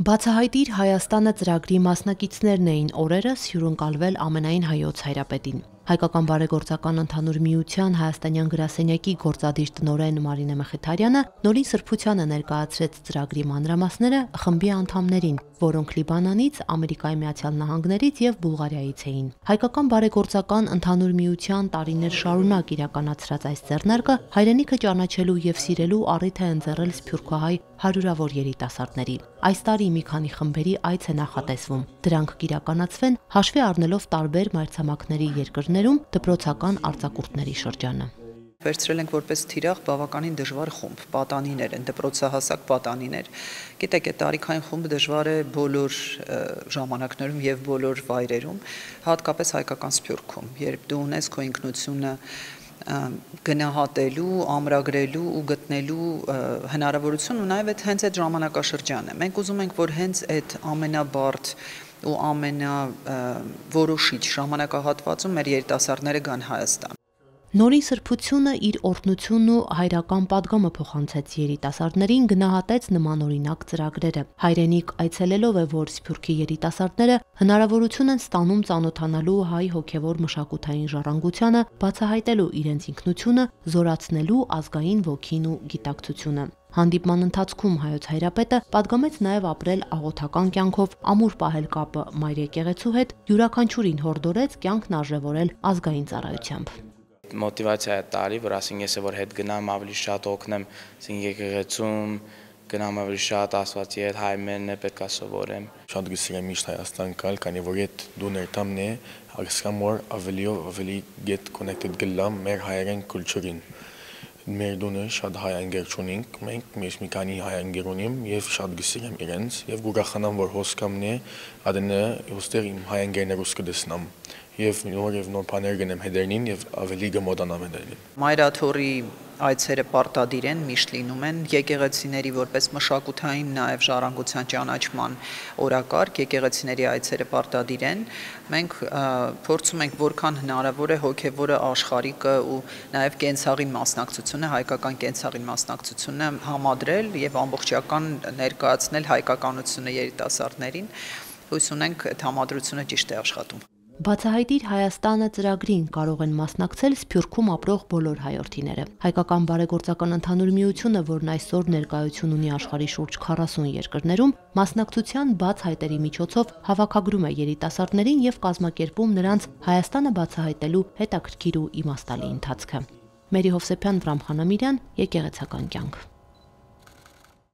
Բացահայտիր Հայաստանը ծրագրի մասնակիցներն էին օրերս հյուրընկալվել ամենայն հայոց հայրապետին։ Հայկական բարեգործական ընդհանուր միության հայաստանյան գրասենյակի գործադիր տնօրեն Մարինե Մխիթարյանը նորին սրբությանը ներկայացրեց ծրագրի մանրամասները խմբի անդամներին, որոնք Լիբանանից, Ամերիկայի Միացյալ Նահանգներից եւ Բուլղարիայից էին։ Հայկական բարեգործական ընդհանուր միության տարիներ շարունակ իրականացրած այս ձեռնարկը հայրենիքը ճանաչելու եւ սիրելու առիթ է ընձեռել սփյուռքահայ հարյուրավոր երիտասարդների։ Այս տարի մի քանի խմբերի այց է նախատեսվում։ Դրանք կիրականացվեն հաշվի առնելով տարբեր մայրցամաքների երկրներում դպրոցական արձակուրդների շրջանը։ Վերցրել ենք որպես թիրախ բավականին դժվար խումբ, պատանիներ են, դպրոցահասակ պատանիներ։ Գիտեք, այդ տարիքային խումբը դժվար է բոլոր ժամանակներում եւ բոլոր վայրերում, հատկապես հայկական սփյուռքում, երբ դու ունես քո ինքնությունը գնահատելու, ամրագրելու ու գտնելու հնարավորություն ու նաև հենց այդ ժամանակաշրջանը։ Մենք ուզում ենք, որ հենց այդ ամենաբարդ ու ամենավորոշիչ ժամանակահատվածում մեր երիտասարդները գան Հայաստան։ Նորին սրբությունը իր օրհնությունն ու հայրական падգամը փոխանցեց երիտասարդներին, գնահատեց նմանօրինակ ծրագրերը։ Հայրենիք այցելելով է, որ սփյուռքի երիտասարդները հնարավորություն են ստանում ծանոթանալու հայ հոգևոր մշակութային ժառանգությանը, բացահայտելու իրենց ինքնությունը, զորացնելու ազգային ոգին ու գիտակցությունը։ Հանդիպման ընթացքում հայոց հայրապետը պատգամեց նաև ապրել աղոթական կյանքով, ամուր պահել կապը մայր եկեղեցու հետ, յուրաքանչյուրին հորդորեց կյանքն արժևորել ազգային ծառայությամբ։ Մոտիվացիա է տալի, որ ասենք ես որ հետ գնամ ավելի շատ օգնեմ, ասենք եկեղեցում գնամ ավելի շատ Աստվածի հետ հայրենն է պետք է սովորեմ։ Շատ գսիրեմ միշտ Հայաստան գալ, քանի որ այդ դու ներտամն է, հասկամ որ ավելի get connected գլամ մեր հայերեն կուլտուրին։ Մեր դունը շատ հայ անգեր ունենք, մենք մի քանի հայ անգեր ունիմ եւ շատ գսիրեմ իրենց եւ ուրախանամ որ հոսքամն է, adene ոստեր իմ հայ անգերներուս կդեսնամ։ Եվ նոր բաներ գնեմ հետերնին եւ ավելի գմոդանամ հետերնին։ Մայրաթորի այցերը պարտադիր են, միշտ լինում են եկեղեցիների որպես մշակութային նաև ժառանգության ճանաչման օրակարգ, եկեղեցիների այցերը պարտադիր են։ Մենք փորձում ենք որքան հնարավոր է հոգևորը աշխարհիկը ու նաև կենցաղի մասնակցությունը, հայկական կենցաղի մասնակցությունը համադրել եւ ամբողջական ներկայացնել հայկականությունը երիտասարդներին։ Հույս ունենք այդ համադրությունը ճիշտ է աշխատում։ Բացահայտիր Հայաստանը ծրագրին կարող են մասնակցել Սփյուռքում ապրող բոլոր հայրենիները։ Հայկական բարեգործական ընդհանուր միությունը, որն այսօր ներկայություն ունի աշխարհի շուրջ 40 երկրներում, մասնակցության բաց հայտերի միջոցով հավաքագրում է երիտասարդներին եւ կազմակերպում նրանց Հայաստանը բացահայտելու հետաքրքիր ու իմաստալի ընթացքը։ Մերի Հովսեփյան, Վրամ Խանամիրյան, Եկեղեցական կյանք։